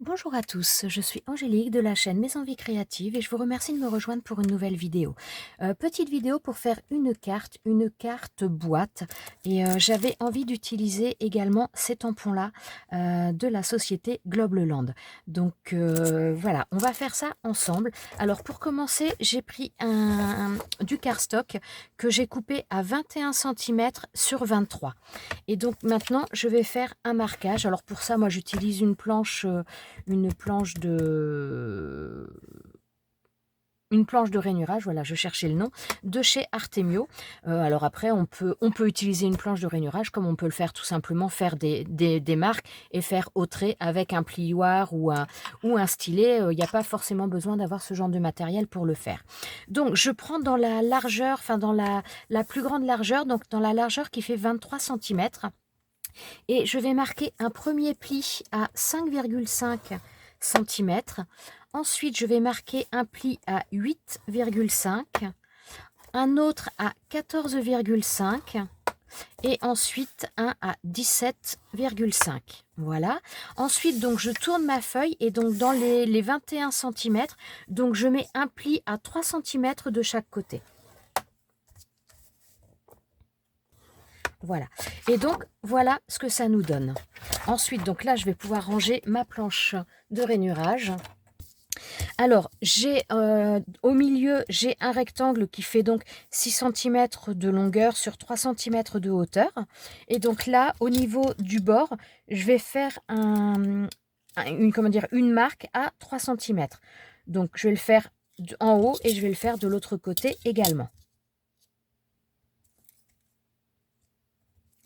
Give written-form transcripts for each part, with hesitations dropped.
Bonjour à tous, je suis Angélique de la chaîne Mes Envies Créatives et je vous remercie de me rejoindre pour une nouvelle vidéo. Petite vidéo pour faire une carte boîte et j'avais envie d'utiliser également ces tampons-là de la société Globleland. Donc voilà, on va faire ça ensemble. Alors pour commencer, j'ai pris du cardstock que j'ai coupé à 21 cm sur 23. Et donc maintenant, je vais faire un marquage. Alors pour ça, moi j'utilise une planche de rainurage, voilà, je cherchais le nom, de chez Artemio. Alors après, on peut utiliser une planche de rainurage comme on peut le faire tout simplement, faire des marques et faire au trait avec un plioir ou un stylet. Il n'y a pas forcément besoin d'avoir ce genre de matériel pour le faire. Donc, je prends dans la largeur, enfin dans la plus grande largeur, donc dans la largeur qui fait 23 cm. Et je vais marquer un premier pli à 5,5 cm. Ensuite, je vais marquer un pli à 8,5, un autre à 14,5 et ensuite un à 17,5. Voilà. Ensuite, donc, je tourne ma feuille et donc dans les 21 cm, donc je mets un pli à 3 cm de chaque côté. Voilà. Et donc, voilà ce que ça nous donne. Ensuite, donc là, je vais pouvoir ranger ma planche de rainurage. Alors, j'ai au milieu, j'ai un rectangle qui fait donc 6 cm de longueur sur 3 cm de hauteur. Et donc là, au niveau du bord, je vais faire une marque à 3 cm. Donc, je vais le faire en haut et je vais le faire de l'autre côté également.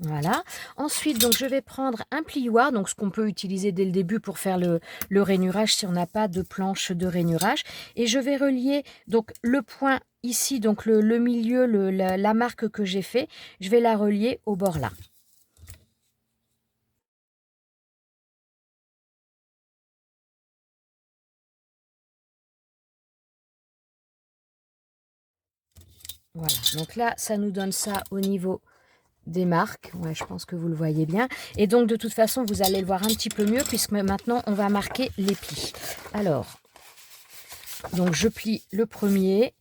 Voilà. Ensuite, donc, je vais prendre un plioir, donc ce qu'on peut utiliser dès le début pour faire le rainurage si on n'a pas de planche de rainurage. Et je vais relier donc le point ici, donc le milieu, la marque que j'ai fait, je vais la relier au bord là. Voilà, donc là, ça nous donne ça au niveau des marques. Ouais, je pense que vous le voyez bien. Et donc, de toute façon, vous allez le voir un petit peu mieux puisque maintenant, on va marquer les plis. Alors, donc je plie le premier.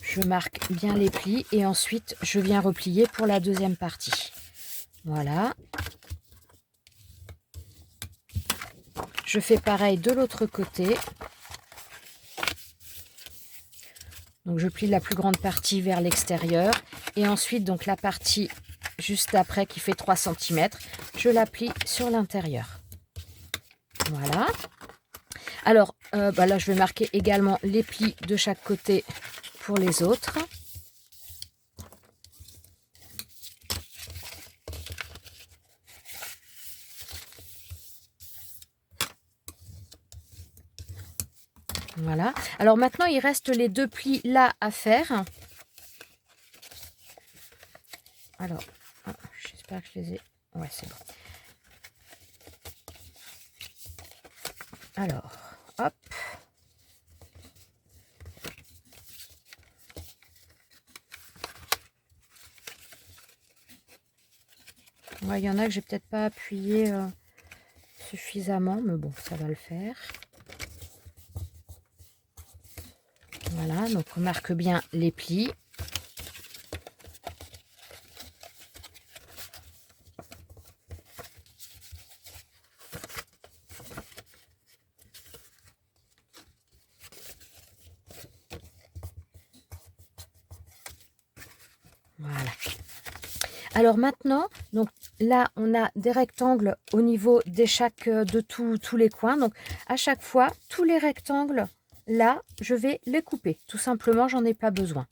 Je marque bien les plis et ensuite, je viens replier pour la deuxième partie. Voilà. Je fais pareil de l'autre côté. Donc, je plie la plus grande partie vers l'extérieur. Et ensuite, donc la partie juste après qui fait 3 cm, je la plie sur l'intérieur. Voilà. Alors, là, je vais marquer également les plis de chaque côté pour les autres. Voilà. Alors maintenant, il reste les deux plis là à faire. Alors, j'espère que je les ai... Ouais, c'est bon. Alors, hop. Ouais, il y en a que j'ai peut-être pas appuyé suffisamment, mais bon, ça va le faire. Voilà, donc on marque bien les plis. Voilà. Alors maintenant, donc là, on a des rectangles au niveau de tous les coins. Donc à chaque fois, tous les rectangles, là, je vais les couper. Tout simplement, j'en ai pas besoin.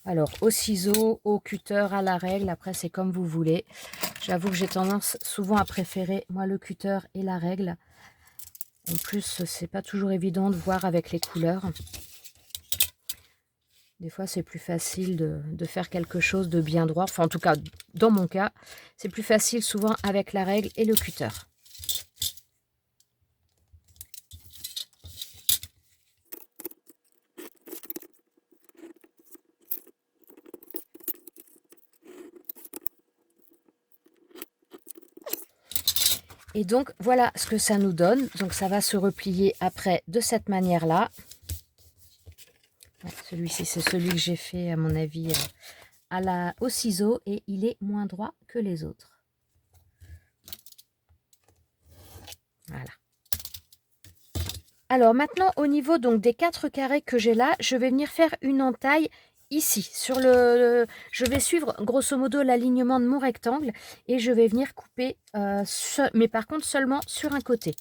Alors, au ciseau, au cutter, à la règle, après c'est comme vous voulez. J'avoue que j'ai tendance souvent à préférer, moi, le cutter et la règle. En plus, c'est pas toujours évident de voir avec les couleurs. Des fois, c'est plus facile de faire quelque chose de bien droit. Enfin, en tout cas, dans mon cas, c'est plus facile souvent avec la règle et le cutter. Et donc, voilà ce que ça nous donne. Donc, ça va se replier après de cette manière-là. Ouais, celui-ci, c'est celui que j'ai fait, à mon avis, au ciseau. Et il est moins droit que les autres. Voilà. Alors, maintenant, au niveau donc des 4 carrés que j'ai là, je vais venir faire une entaille ici. Je vais suivre grosso modo l'alignement de mon rectangle et je vais venir couper, mais par contre seulement sur un côté.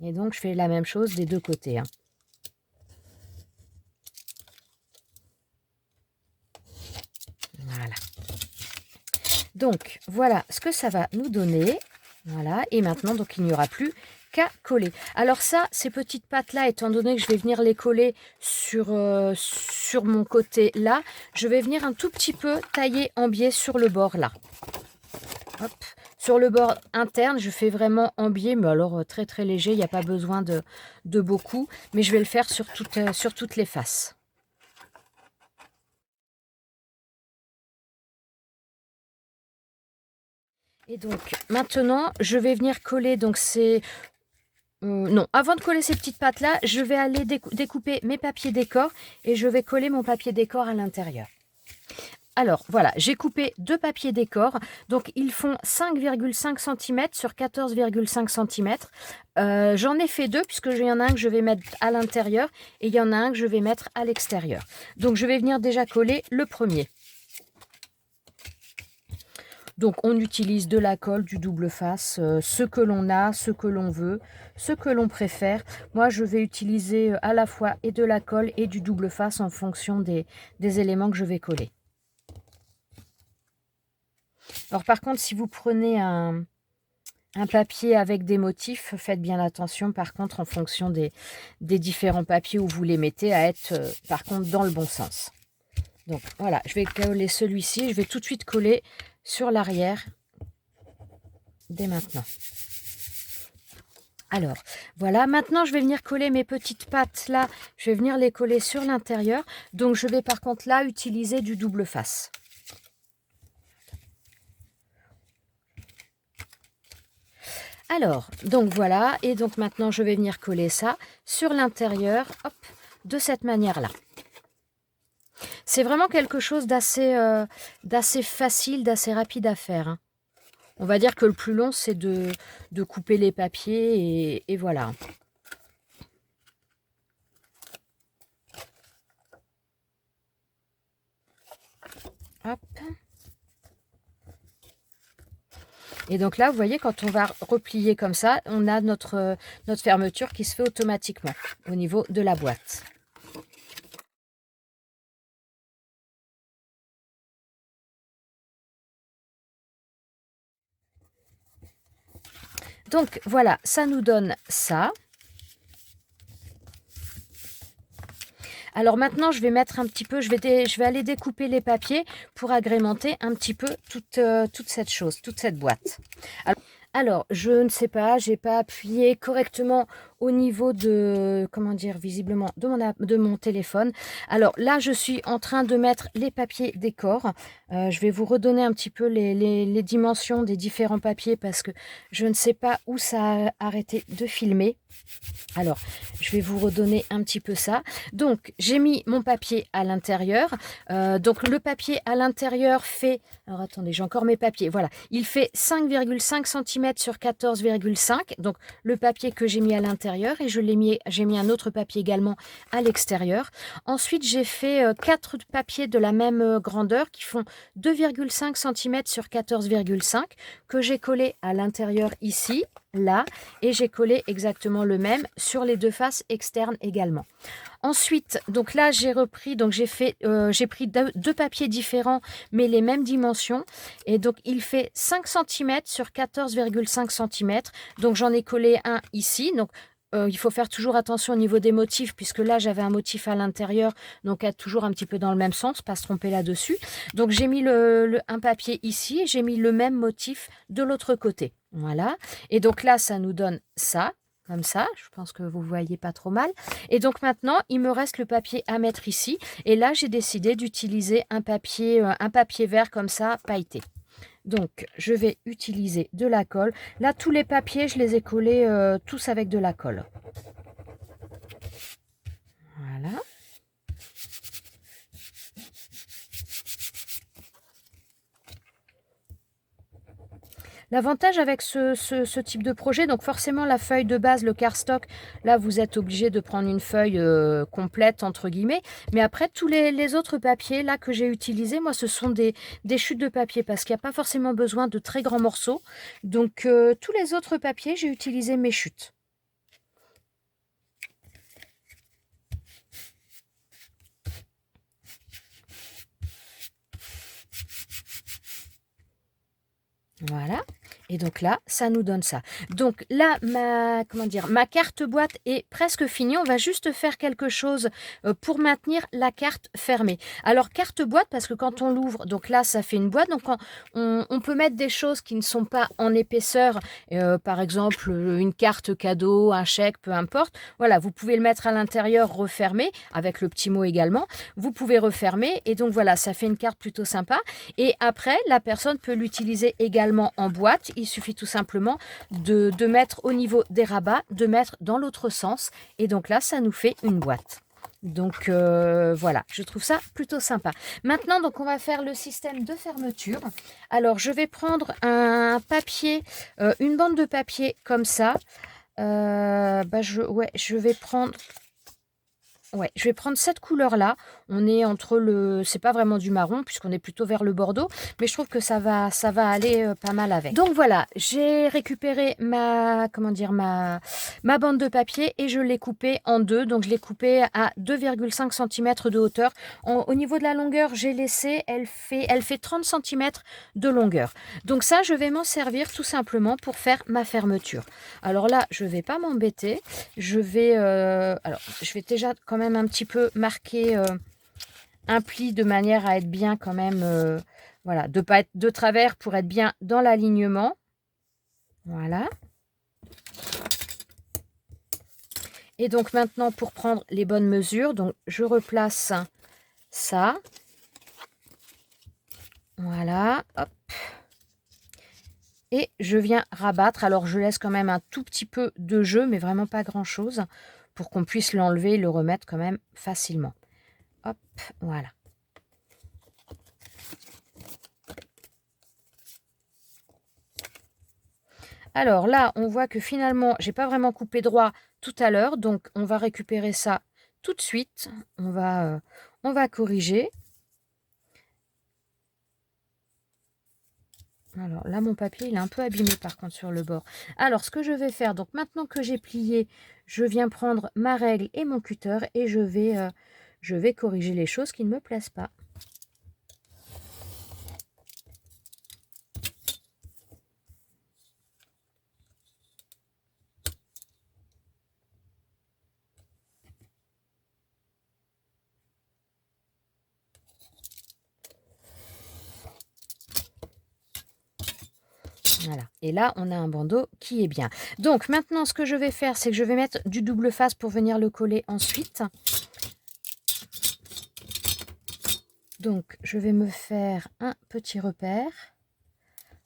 Et donc, je fais la même chose des deux côtés, hein. Voilà. Donc, voilà ce que ça va nous donner. Voilà. Et maintenant, donc, il n'y aura plus qu'à coller. Alors ça, ces petites pattes-là, étant donné que je vais venir les coller sur mon côté là, je vais venir un tout petit peu tailler en biais sur le bord là. Hop. Sur le bord interne, je fais vraiment en biais, mais alors très très léger, il n'y a pas besoin de beaucoup, mais je vais le faire sur toutes les faces. Et donc maintenant, je vais venir coller donc non, avant de coller ces petites pattes là, je vais aller découper mes papiers décor et je vais coller mon papier décor à l'intérieur. Alors voilà, j'ai coupé 2 papiers décor, donc ils font 5,5 cm sur 14,5 cm. J'en ai fait 2 puisque il y en a un que je vais mettre à l'intérieur et il y en a un que je vais mettre à l'extérieur. Donc je vais venir déjà coller le premier. Donc on utilise de la colle, du double face, ce que l'on a, ce que l'on veut, ce que l'on préfère. Moi je vais utiliser à la fois et de la colle et du double face en fonction des éléments que je vais coller. Alors par contre, si vous prenez un papier avec des motifs, faites bien attention par contre en fonction des différents papiers où vous les mettez à être par contre dans le bon sens. Donc voilà, je vais coller celui-ci, je vais tout de suite coller sur l'arrière dès maintenant. Alors voilà, maintenant je vais venir coller mes petites pattes là, je vais venir les coller sur l'intérieur. Donc je vais par contre là utiliser du double face. Alors, donc voilà, et donc maintenant je vais venir coller ça sur l'intérieur, hop, de cette manière-là. C'est vraiment quelque chose d'assez facile, d'assez rapide à faire, hein. On va dire que le plus long, c'est de couper les papiers et voilà. Hop. Et donc là, vous voyez, quand on va replier comme ça, on a notre fermeture qui se fait automatiquement au niveau de la boîte. Donc voilà, ça nous donne ça. Alors maintenant, je vais mettre un petit peu, je vais aller découper les papiers pour agrémenter un petit peu toute cette chose, toute cette boîte. Alors, je ne sais pas, j'ai pas appuyé correctement au niveau de, comment dire, visiblement de mon téléphone. Alors là, je suis en train de mettre les papiers décor. Je vais vous redonner un petit peu les dimensions des différents papiers parce que je ne sais pas où ça a arrêté de filmer. Alors, je vais vous redonner un petit peu ça. Donc, j'ai mis mon papier à l'intérieur. Donc, le papier à l'intérieur fait... Alors, attendez, j'ai encore mes papiers. Voilà, il fait 5,5 cm sur 14,5. Donc, le papier que j'ai mis à l'intérieur et j'ai mis un autre papier également à l'extérieur. Ensuite, j'ai fait 4 papiers de la même grandeur qui font 2,5 cm sur 14,5 que j'ai collé à l'intérieur ici, là, et j'ai collé exactement le même sur les deux faces externes également. Ensuite, donc là j'ai repris, donc j'ai pris deux papiers différents mais les mêmes dimensions et donc il fait 5 cm sur 14,5 cm. Donc j'en ai collé un ici. Donc il faut faire toujours attention au niveau des motifs puisque là j'avais un motif à l'intérieur, donc être toujours un petit peu dans le même sens, pas se tromper là-dessus. Donc j'ai mis un papier ici et j'ai mis le même motif de l'autre côté. Voilà. Et donc là ça nous donne ça. comme ça, je pense que vous voyez pas trop mal. Et donc maintenant, il me reste le papier à mettre ici. Et là, j'ai décidé d'utiliser un papier vert comme ça, pailleté. Donc, je vais utiliser de la colle. Là, tous les papiers, je les ai collés tous avec de la colle. Voilà. L'avantage avec ce type de projet, donc forcément la feuille de base, le cardstock, là vous êtes obligé de prendre une feuille complète entre guillemets, mais après tous les autres papiers là que j'ai utilisés, moi ce sont des chutes de papier parce qu'il n'y a pas forcément besoin de très grands morceaux. Donc tous les autres papiers, j'ai utilisé mes chutes. Voilà. Et donc là, ça nous donne ça. Donc là, ma carte boîte est presque finie. On va juste faire quelque chose pour maintenir la carte fermée. Alors, carte boîte, parce que quand on l'ouvre, donc là, ça fait une boîte. Donc, on peut mettre des choses qui ne sont pas en épaisseur. Par exemple, une carte cadeau, un chèque, peu importe. Voilà, vous pouvez le mettre à l'intérieur, refermer, avec le petit mot également. Vous pouvez refermer. Et donc, voilà, ça fait une carte plutôt sympa. Et après, la personne peut l'utiliser également en boîte. Il suffit tout simplement de mettre au niveau des rabats, de mettre dans l'autre sens. Et donc là, ça nous fait une boîte. Donc voilà, je trouve ça plutôt sympa. Maintenant, donc on va faire le système de fermeture. Alors, je vais prendre un papier, une bande de papier comme ça. Je vais prendre... Ouais, je vais prendre cette couleur-là. On est entre le... C'est pas vraiment du marron, puisqu'on est plutôt vers le bordeaux. Mais je trouve que ça va aller pas mal avec. Donc voilà, j'ai récupéré ma bande de papier et je l'ai coupée en deux. Donc je l'ai coupée à 2,5 cm de hauteur. Au niveau de la longueur, j'ai laissé... Elle fait 30 cm de longueur. Donc ça, je vais m'en servir tout simplement pour faire ma fermeture. Alors là, je vais pas m'embêter. Je vais déjà quand même un petit peu marquer un pli de manière à être bien quand même, voilà, de ne pas être de travers pour être bien dans l'alignement. Voilà. Et donc maintenant, pour prendre les bonnes mesures, donc je replace ça. Voilà, hop. Et je viens rabattre. Alors, je laisse quand même un tout petit peu de jeu, mais vraiment pas grand-chose, pour qu'on puisse l'enlever et le remettre quand même facilement. Hop, voilà. Alors là, on voit que finalement, j'ai pas vraiment coupé droit tout à l'heure, donc on va récupérer ça tout de suite. On va corriger. Alors là, mon papier, il est un peu abîmé par contre sur le bord. Alors, ce que je vais faire, donc maintenant que j'ai plié, je viens prendre ma règle et mon cutter et je vais corriger les choses qui ne me plaisent pas. Voilà. Et là, on a un bandeau qui est bien. Donc, maintenant, ce que je vais faire, c'est que je vais mettre du double face pour venir le coller ensuite. Donc, je vais me faire un petit repère.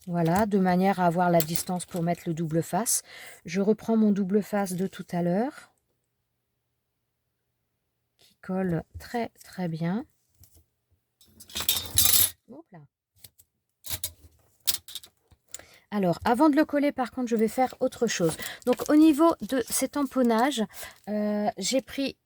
Voilà, de manière à avoir la distance pour mettre le double face. Je reprends mon double face de tout à l'heure, qui colle très très bien. Hop là. Alors, avant de le coller, par contre, je vais faire autre chose. Donc, au niveau de ces tamponnages, j'ai pris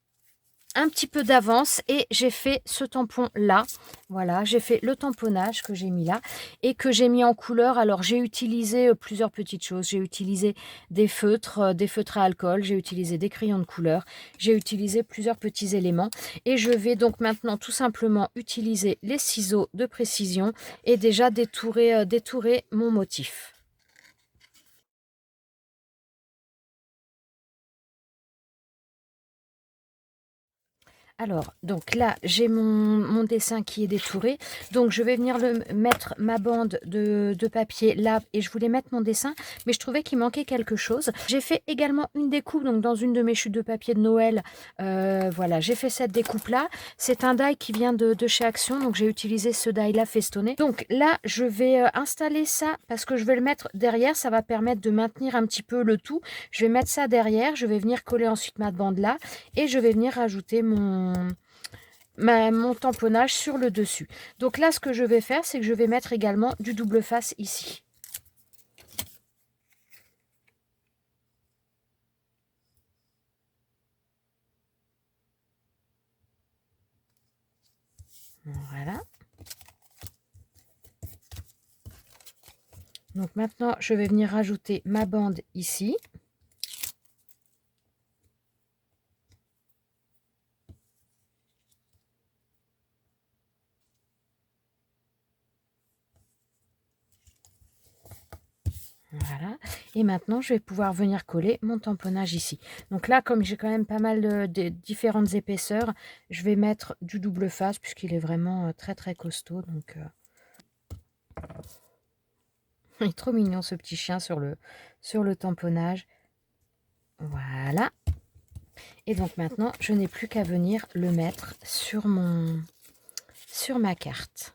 un petit peu d'avance et j'ai fait ce tampon là. Voilà, j'ai fait le tamponnage que j'ai mis là et que j'ai mis en couleur. Alors j'ai utilisé plusieurs petites choses. J'ai utilisé des feutres à alcool, j'ai utilisé des crayons de couleur, j'ai utilisé plusieurs petits éléments et je vais donc maintenant tout simplement utiliser les ciseaux de précision et déjà détourer mon motif. Alors, donc là, j'ai mon dessin qui est détouré. Donc, je vais venir mettre ma bande de papier là et je voulais mettre mon dessin, mais je trouvais qu'il manquait quelque chose. J'ai fait également une découpe, donc dans une de mes chutes de papier de Noël. Voilà, j'ai fait cette découpe-là. C'est un die qui vient de chez Action, donc j'ai utilisé ce die-là festonné. Donc là, je vais installer ça parce que je vais le mettre derrière. Ça va permettre de maintenir un petit peu le tout. Je vais mettre ça derrière. Je vais venir coller ensuite ma bande là et je vais venir rajouter mon tamponnage sur le dessus. Donc là, ce que je vais faire, c'est que je vais mettre également du double face ici. Voilà. Donc maintenant, je vais venir rajouter ma bande ici. Voilà, et maintenant je vais pouvoir venir coller mon tamponnage ici. Donc là, comme j'ai quand même pas mal de différentes épaisseurs, je vais mettre du double face puisqu'il est vraiment très très costaud. Donc il est trop mignon ce petit chien sur le tamponnage. Voilà. Et donc maintenant, je n'ai plus qu'à venir le mettre sur ma carte.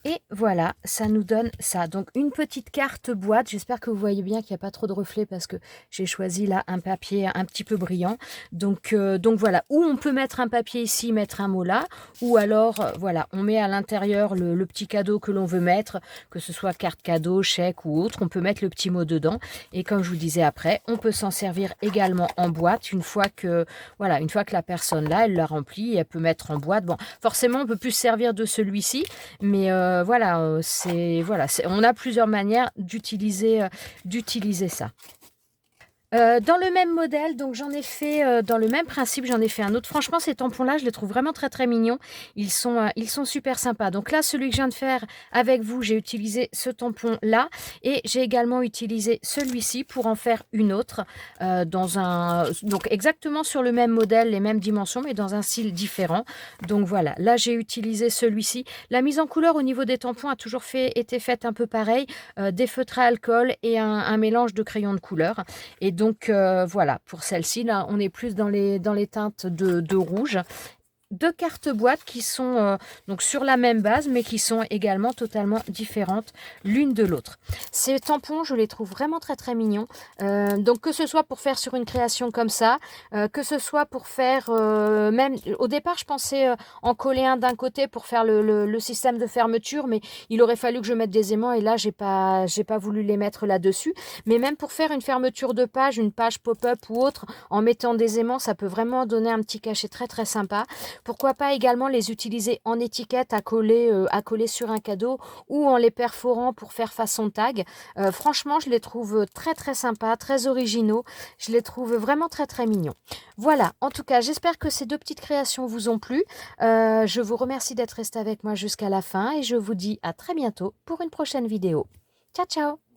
Et voilà, ça nous donne ça. Donc une petite carte boîte. J'espère que vous voyez bien qu'il n'y a pas trop de reflets parce que j'ai choisi là un papier un petit peu brillant. Donc voilà, ou on peut mettre un papier ici, mettre un mot là, ou alors voilà, on met à l'intérieur le petit cadeau que l'on veut mettre, que ce soit carte cadeau, chèque ou autre. On peut mettre le petit mot dedans. Et comme je vous disais après, on peut s'en servir également en boîte une fois que voilà, une fois que la personne là, elle l'a rempli, elle peut mettre en boîte. Bon, forcément, on peut plus se servir de celui-ci, mais voilà, on a plusieurs manières d'utiliser ça. Dans le même modèle, donc j'en ai fait, dans le même principe, j'en ai fait un autre. Franchement, ces tampons-là, je les trouve vraiment très très mignons. Ils sont super sympas. Donc là, celui que je viens de faire avec vous, j'ai utilisé ce tampon-là. Et j'ai également utilisé celui-ci pour en faire une autre. Donc exactement sur le même modèle, les mêmes dimensions, mais dans un style différent. Donc voilà, là j'ai utilisé celui-ci. La mise en couleur au niveau des tampons a toujours été faite un peu pareil. Des feutres à alcool et un mélange de crayons de couleur. Et donc voilà, pour celle-ci, là, on est plus dans les teintes de rouge. Deux cartes boîtes qui sont donc sur la même base, mais qui sont également totalement différentes l'une de l'autre. Ces tampons, je les trouve vraiment très très mignons. Donc que ce soit pour faire sur une création comme ça, que ce soit pour faire même au départ, je pensais en coller un d'un côté pour faire le système de fermeture, mais il aurait fallu que je mette des aimants et là j'ai pas voulu les mettre là-dessus. Mais même pour faire une fermeture de page, une page pop-up ou autre, en mettant des aimants, ça peut vraiment donner un petit cachet très très sympa. Pourquoi pas également les utiliser en étiquette à coller sur un cadeau ou en les perforant pour faire façon tag. Franchement, je les trouve très très sympas, très originaux. Je les trouve vraiment très très mignons. Voilà, en tout cas, j'espère que ces deux petites créations vous ont plu. Je vous remercie d'être resté avec moi jusqu'à la fin et je vous dis à très bientôt pour une prochaine vidéo. Ciao, ciao!